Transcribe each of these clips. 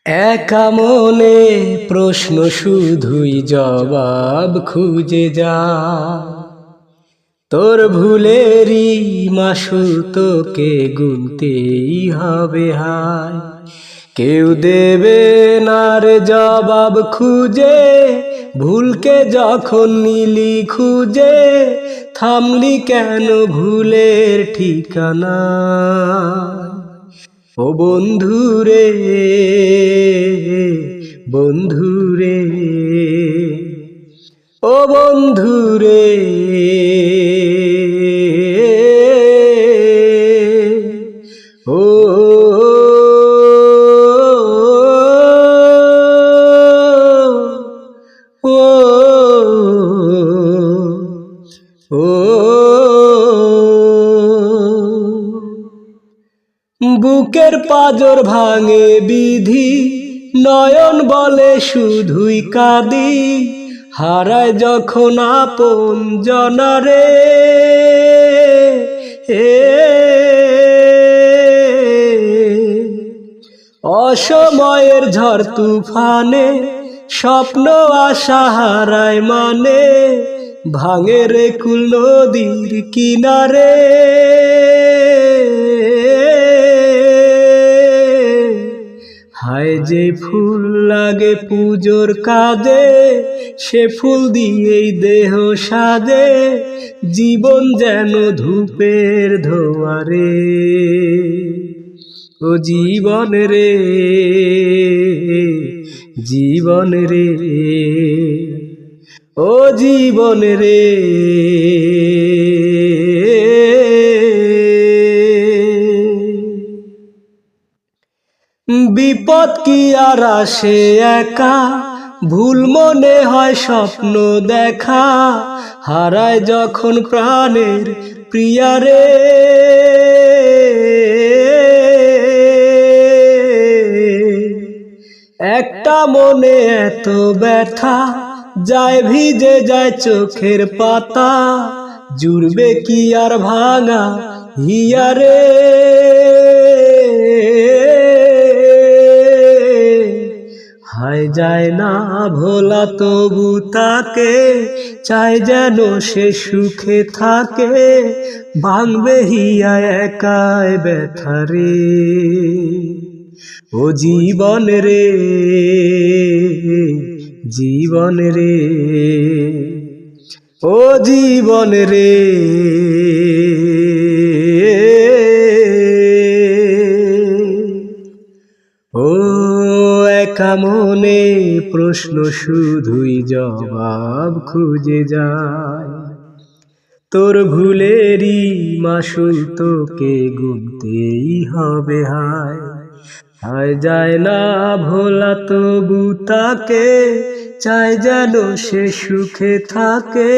একা মনে প্রশ্ন শুধুই জবাব খুঁজে যা। তোর ভুলেরই মাসুল তোকে গুনতেই হবে হায়। কেউ দেবে না রে জবাব খুঁজে, ভুলকে যখন নিলি খুঁজে, থামলি কেন ভুলের ঠিকানা। ও বন্ধুরে বন্ধুরে ও বন্ধুরে ও ও ও বুকের পাজর ভাঙে বিধি, নয়ন বলে শুধুই কাঁদি, হারায় যখন আপন জনারে। অসময়ের ঝড় তুফানে স্বপ্ন আশা হারায় মানে, ভাঙে রে কুল নদীর কিনারে। হায় যে ফুল লাগে পুজোর কাজে, সে ফুল দিয়েই দেহ সাজে, জীবন যেন ধূপের ধোয়ারে। ও জীবন রে জীবন রে ও জীবন রে। বিপদ কি আর আসে একা, ভুল মনে হয় স্বপ্ন দেখা, হারায় যখন প্রাণের প্রিয়ারে। একটা মনে এত ব্যথা, যায় ভিজে যায় চোখের পাতা, জুড়বে কি আর ভাঙা হিয়ারে। হায় যায় না ভোলা তবু তাকে, চাই যেন সে সুখে থাকে, ভাঙবে হিয়া একাই ব্যথারে। ও জীবন রে জীবন রে ও জীবন রে। ও একা মনে প্রশ্ন শুধুই জবাব খুঁজে যায়, তোর ভুলেরই মাসুল তোকে গুনতেই হবে হায়। হায় যায় না ভোলা তবু তাকে, চাই যেন সে সুখে থাকে,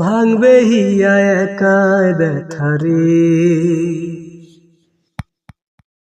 ভাঙবে হিয়া একাই ব্যথারে।